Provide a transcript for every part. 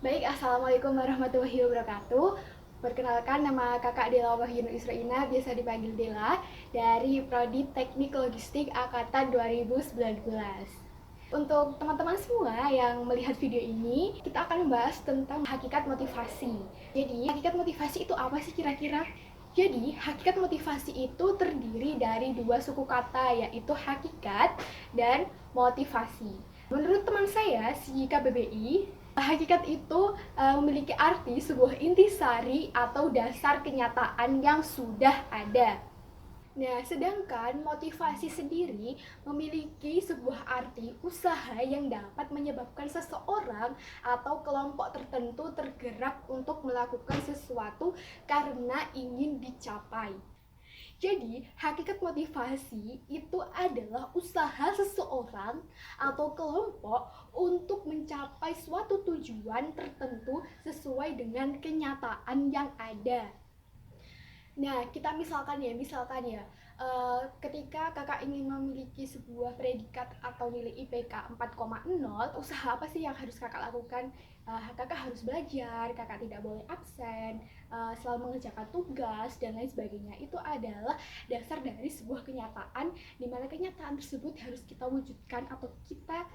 Baik, Assalamualaikum warahmatullahi wabarakatuh. Perkenalkan, nama kakak Dela Wahyuni Israina, biasa dipanggil Dela, dari Prodi Teknik Logistik Angkatan 2019. Untuk teman-teman semua yang melihat video ini, kita akan membahas tentang hakikat motivasi. Jadi, hakikat motivasi itu apa sih kira-kira? Jadi, hakikat motivasi itu terdiri dari dua suku kata, yaitu hakikat dan motivasi. Menurut teman saya, si KBBI, hakikat itu memiliki arti sebuah intisari atau dasar kenyataan yang sudah ada. Nah, sedangkan motivasi sendiri memiliki sebuah arti usaha yang dapat menyebabkan seseorang atau kelompok tertentu tergerak untuk melakukan sesuatu karena ingin dicapai. Jadi, hakikat motivasi itu adalah usaha seseorang atau kelompok untuk mencapai suatu tujuan tertentu sesuai dengan kenyataan yang ada. Nah, kita misalkan ya, ketika kakak ingin memiliki sebuah predikat atau nilai IPK 4,0, usaha apa sih yang harus kakak lakukan? Kakak harus belajar, kakak tidak boleh absen, selalu mengerjakan tugas, dan lain sebagainya. Itu adalah dasar dari sebuah kenyataan, di mana kenyataan tersebut harus kita wujudkan atau kita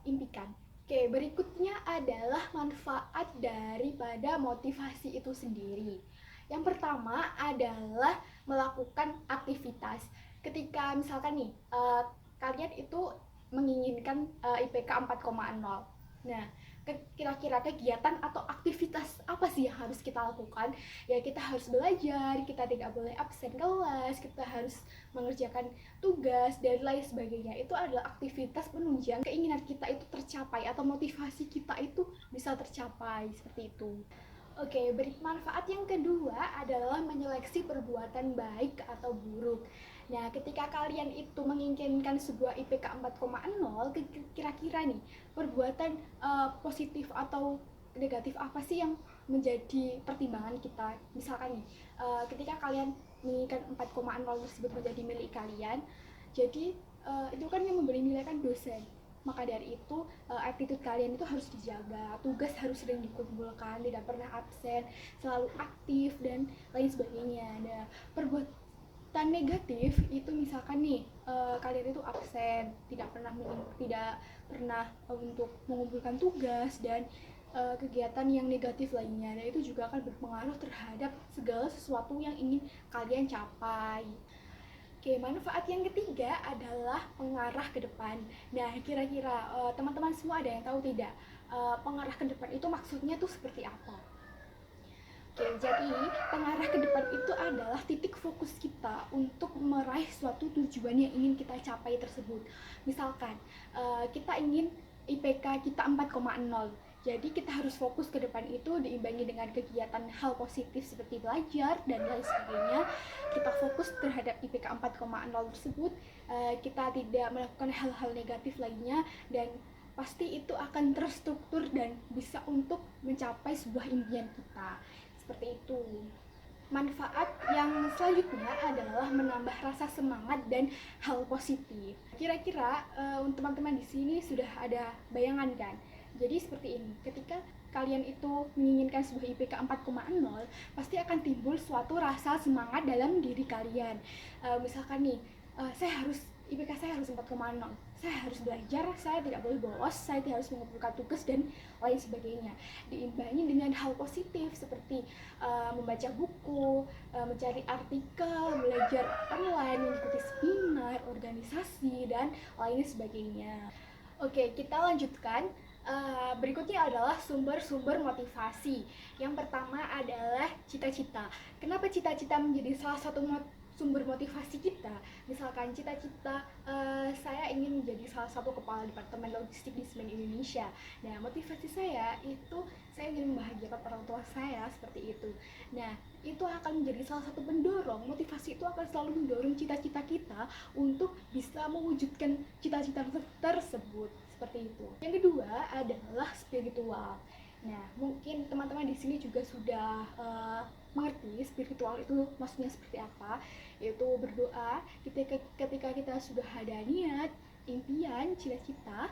impikan. Oke, berikutnya adalah manfaat daripada motivasi itu sendiri. Yang pertama adalah melakukan aktivitas. Ketika misalkan nih, kalian itu menginginkan IPK 4,0. Nah, kira-kira kegiatan atau aktivitas apa sih yang harus kita lakukan? Ya, kita harus belajar, kita tidak boleh absen kelas, kita harus mengerjakan tugas, dan lain sebagainya. Itu adalah aktivitas penunjang keinginan kita itu tercapai atau motivasi kita itu bisa tercapai, seperti itu. Oke, manfaat yang kedua adalah menyeleksi perbuatan baik atau buruk. Nah, ketika kalian itu menginginkan sebuah IPK 4,0, kira-kira nih, perbuatan positif atau negatif apa sih yang menjadi pertimbangan kita? Misalkan nih, ketika kalian menginginkan 4,0 tersebut menjadi milik kalian, jadi itu kan yang memberi nilai kan dosen. Maka dari itu attitude kalian itu harus dijaga, tugas harus sering dikumpulkan, tidak pernah absen, selalu aktif, dan lain sebagainya. Nah, perbuatan negatif itu misalkan nih, kalian itu absen, tidak pernah untuk mengumpulkan tugas, dan kegiatan yang negatif lainnya. Dan itu juga akan berpengaruh terhadap segala sesuatu yang ingin kalian capai. Oke, manfaat yang ketiga adalah pengarah ke depan. Nah, kira-kira teman-teman semua ada yang tahu tidak? Pengarah ke depan itu maksudnya tuh seperti apa? Oke, jadi pengarah ke depan itu adalah titik fokus kita untuk meraih suatu tujuan yang ingin kita capai tersebut. Misalkan, kita ingin IPK kita 4,0. Jadi kita harus fokus ke depan itu diimbangi dengan kegiatan hal positif seperti belajar dan lain sebagainya. Kita fokus terhadap IPK 4,0 tersebut, kita tidak melakukan hal-hal negatif lainnya, dan pasti itu akan terstruktur dan bisa untuk mencapai sebuah impian kita. Seperti itu. Manfaat yang selanjutnya adalah menambah rasa semangat dan hal positif. Kira-kira teman-teman di sini sudah ada bayangan kan? Jadi seperti ini, ketika kalian itu menginginkan sebuah IPK 4,0, pasti akan timbul suatu rasa semangat dalam diri kalian. Misalkan nih, IPK saya harus 4,0, saya harus belajar, saya tidak boleh bolos, saya tidak harus mengumpulkan tugas, dan lain sebagainya. Diimbangi dengan hal positif seperti membaca buku, mencari artikel, belajar online, mengikuti seminar, organisasi, dan lain sebagainya. Oke, kita lanjutkan. Berikutnya adalah sumber-sumber motivasi. Yang pertama adalah cita-cita. Kenapa cita-cita menjadi salah satu sumber motivasi kita? Misalkan cita-cita saya ingin menjadi salah satu kepala departemen logistik di Semen Indonesia. Nah, motivasi saya itu saya ingin membahagiakan orang tua saya, seperti itu. Nah, itu akan menjadi salah satu pendorong. Motivasi itu akan selalu mendorong cita-cita kita untuk bisa mewujudkan cita-cita tersebut, seperti itu. Yang kedua adalah spiritual. Nah, mungkin teman-teman di sini juga sudah mengerti spiritual itu maksudnya seperti apa, yaitu berdoa ketika kita sudah ada niat, impian, cita-cita,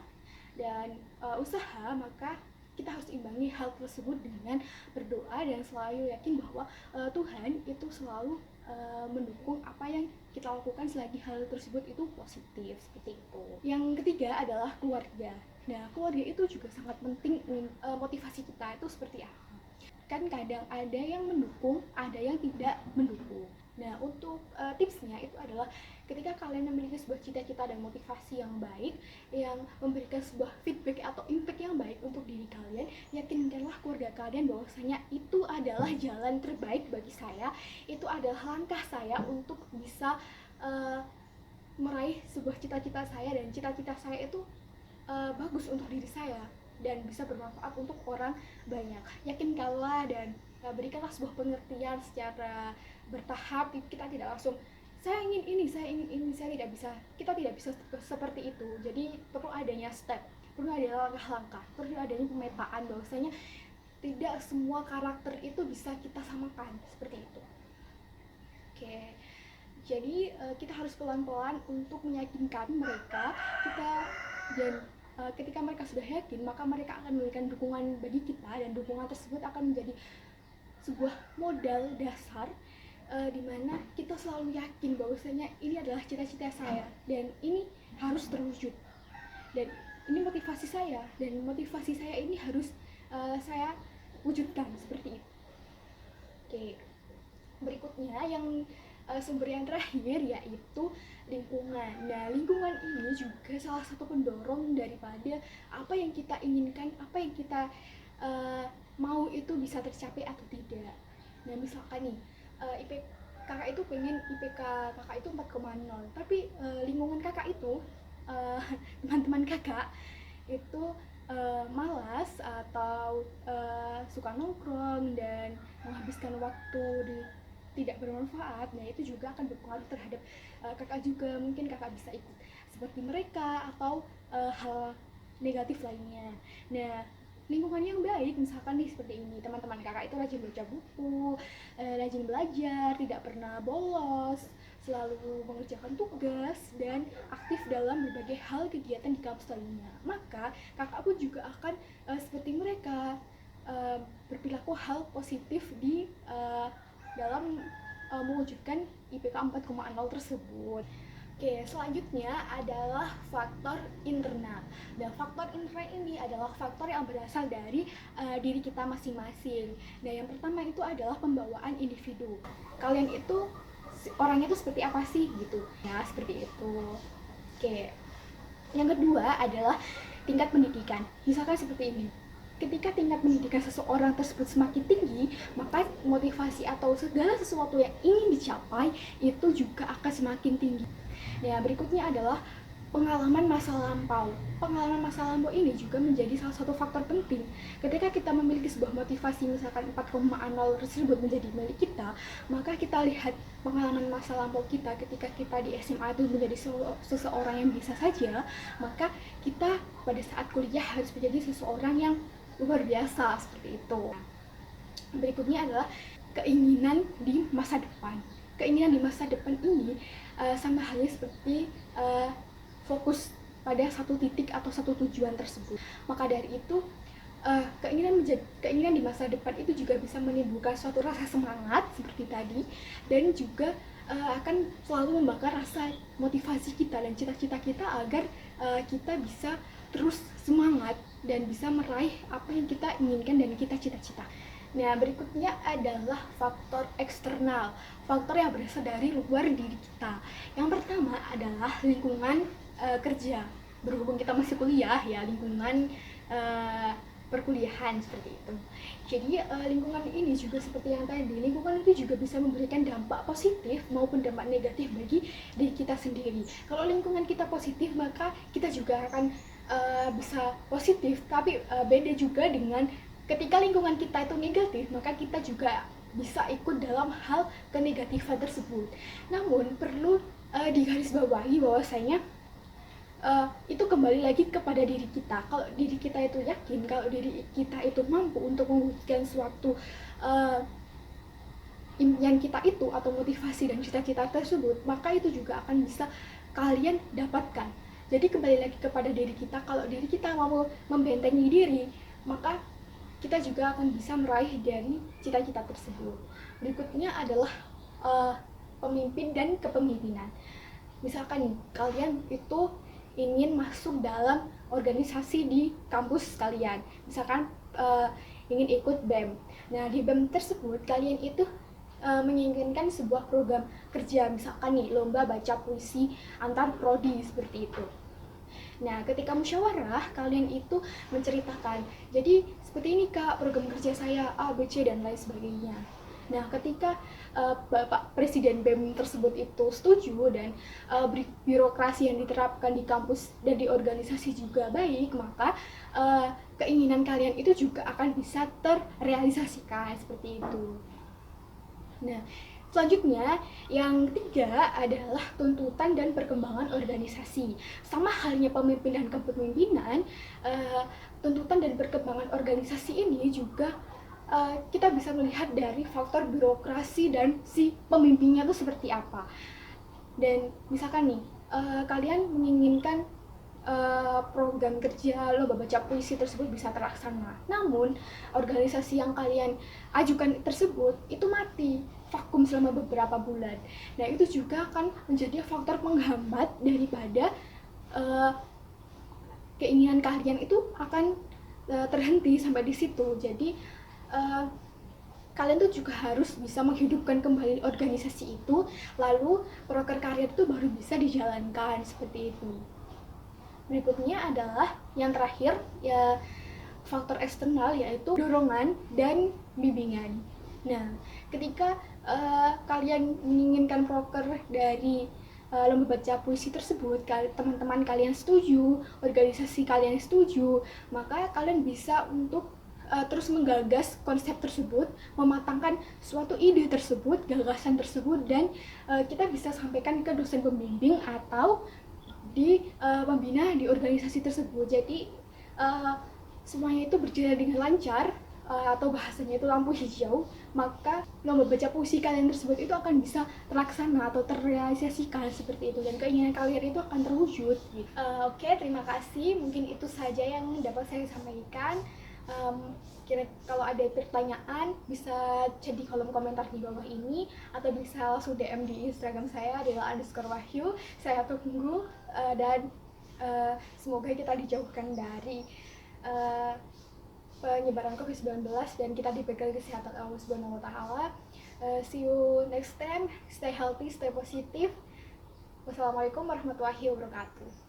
dan usaha, maka kita harus imbangi hal tersebut dengan berdoa dan selalu yakin bahwa Tuhan itu selalu mendukung apa yang kita lakukan selagi hal tersebut itu positif, seperti itu. Yang ketiga adalah keluarga. Nah, keluarga itu juga sangat penting, motivasi kita itu seperti apa. Kan kadang ada yang mendukung, ada yang tidak mendukung. Nah, untuk tipsnya itu adalah ketika kalian memiliki sebuah cita-cita dan motivasi yang baik, yang memberikan sebuah feedback atau impact yang baik untuk diri kalian, yakinkanlah keluarga kalian bahwasanya itu adalah jalan terbaik bagi saya, itu adalah langkah saya untuk bisa meraih sebuah cita-cita saya, dan cita-cita saya itu bagus untuk diri saya dan bisa bermanfaat untuk orang banyak. Yakinkanlah dan berikanlah sebuah pengertian secara bertahap. Kita tidak langsung saya ingin ini, kita tidak bisa seperti itu. Jadi perlu adanya step, perlu ada langkah-langkah, perlu adanya pemetaan bahwasanya tidak semua karakter itu bisa kita samakan, seperti itu. Oke. Jadi kita harus pelan-pelan untuk meyakinkan mereka, ketika mereka sudah yakin, maka mereka akan memberikan dukungan bagi kita, dan dukungan tersebut akan menjadi sebuah modal dasar di mana kita selalu yakin bahwasanya ini adalah cita-cita saya dan ini harus terwujud, dan ini motivasi saya, dan motivasi saya ini harus saya wujudkan, seperti itu. Oke, berikutnya yang sumber yang terakhir yaitu lingkungan. Nah, lingkungan ini juga salah satu pendorong daripada apa yang kita inginkan, apa yang kita mau itu bisa tercapai atau tidak. Nah, misalkan nih, kakak itu pengen IPK kakak itu 4,0, tapi lingkungan kakak itu, teman-teman kakak itu malas atau suka nongkrong dan menghabiskan waktu tidak bermanfaat. Nah, itu juga akan berpengaruh terhadap kakak juga. Mungkin kakak bisa ikut seperti mereka atau hal negatif lainnya. Nah, lingkungan yang baik misalkan nih seperti ini, teman-teman kakak itu rajin baca buku, rajin belajar, tidak pernah bolos, selalu mengerjakan tugas, dan aktif dalam berbagai hal kegiatan di kampus lainnya. Maka kakak pun juga akan seperti mereka, berperilaku hal positif di dalam mewujudkan IPK 4,0 tersebut. Oke, selanjutnya adalah faktor internal. Dan faktor internal ini adalah faktor yang berasal dari diri kita masing-masing. Nah, yang pertama itu adalah pembawaan individu. Kalian itu orangnya itu seperti apa sih gitu? Ya, seperti itu. Oke. Yang kedua adalah tingkat pendidikan. Misalkan seperti ini. Ketika tingkat pendidikan seseorang tersebut semakin tinggi, maka motivasi atau segala sesuatu yang ingin dicapai itu juga akan semakin tinggi. Nah, berikutnya adalah pengalaman masa lampau. Pengalaman masa lampau ini juga menjadi salah satu faktor penting. Ketika kita memiliki sebuah motivasi, misalkan 4,0 tersebut menjadi milik kita, maka kita lihat pengalaman masa lampau kita ketika kita di SMA itu menjadi seseorang yang biasa saja, maka kita pada saat kuliah harus menjadi seseorang yang luar biasa, seperti itu. Berikutnya adalah keinginan di masa depan. Keinginan di masa depan ini sama halnya seperti fokus pada satu titik atau satu tujuan tersebut. Maka dari itu keinginan di masa depan itu juga bisa menimbulkan suatu rasa semangat seperti tadi, dan juga akan selalu membakar rasa motivasi kita dan cita-cita kita agar kita bisa terus semangat dan bisa meraih apa yang kita inginkan dan kita cita-cita. Nah, berikutnya adalah faktor eksternal, faktor yang berasal dari luar diri kita. Yang pertama adalah lingkungan kerja. Berhubung kita masih kuliah ya, lingkungan perkuliahan seperti itu. Jadi lingkungan ini juga seperti yang tadi, lingkungan itu juga bisa memberikan dampak positif maupun dampak negatif bagi diri kita sendiri. Kalau lingkungan kita positif, maka kita juga akan bisa positif, tapi beda juga dengan ketika lingkungan kita itu negatif, maka kita juga bisa ikut dalam hal kenegatifan tersebut. Namun perlu digarisbawahi bahwasanya itu kembali lagi kepada diri kita. Kalau diri kita itu yakin, kalau diri kita itu mampu untuk mewujudkan suatu impian kita itu atau motivasi dan cita-cita tersebut, maka itu juga akan bisa kalian dapatkan. Jadi kembali lagi kepada diri kita. Kalau diri kita mau membentengi diri, maka kita juga akan bisa meraih dari cita-cita tersebut. Berikutnya adalah pemimpin dan kepemimpinan. Misalkan nih, kalian itu ingin masuk dalam organisasi di kampus kalian, misalkan ingin ikut BEM. Nah, di BEM tersebut kalian itu menginginkan sebuah program kerja, misalkan nih lomba baca puisi antar prodi seperti itu. Nah, ketika musyawarah, kalian itu menceritakan, jadi seperti ini Kak, program kerja saya A, B, C, dan lain sebagainya. Nah, ketika Bapak Presiden BEM tersebut itu setuju dan birokrasi yang diterapkan di kampus dan di organisasi juga baik, maka keinginan kalian itu juga akan bisa terrealisasikan seperti itu. Nah, selanjutnya, yang ketiga adalah tuntutan dan perkembangan organisasi. Sama halnya pemimpin dan kepemimpinan, tuntutan dan perkembangan organisasi ini juga kita bisa melihat dari faktor birokrasi dan si pemimpinnya itu seperti apa. Dan misalkan nih, kalian menginginkan program kerja lomba baca puisi tersebut bisa terlaksana. Namun, organisasi yang kalian ajukan tersebut itu mati, vakum selama beberapa bulan. Nah, itu juga akan menjadi faktor penghambat daripada keinginan kalian itu akan terhenti sampai di situ. Jadi, kalian tuh juga harus bisa menghidupkan kembali organisasi itu, lalu proker karya itu baru bisa dijalankan seperti itu. Berikutnya adalah yang terakhir, ya faktor eksternal, yaitu dorongan dan bimbingan. Nah, ketika kalian menginginkan proker dari lomba baca puisi tersebut, teman-teman kalian setuju, organisasi kalian setuju, maka kalian bisa untuk terus menggagas konsep tersebut, mematangkan suatu ide tersebut, gagasan tersebut, dan kita bisa sampaikan ke dosen pembimbing atau di pembina di organisasi tersebut. Jadi semuanya itu berjalan dengan lancar, atau bahasanya itu lampu hijau, maka lomba baca puisi kalian tersebut itu akan bisa terlaksana atau terrealisasikan seperti itu, dan keinginan kalian itu akan terwujud gitu. Oke, terima kasih. Mungkin itu saja yang dapat saya sampaikan. Kalau ada pertanyaan bisa chat di kolom komentar di bawah ini, atau bisa langsung DM di Instagram saya @wahyu. Saya tunggu, dan semoga kita dijauhkan dari penyebaran COVID-19 dan kita diberikan kesehatan Allah Subhanahu wa taala. See you next time. Stay healthy, stay positive. Wassalamualaikum warahmatullahi wabarakatuh.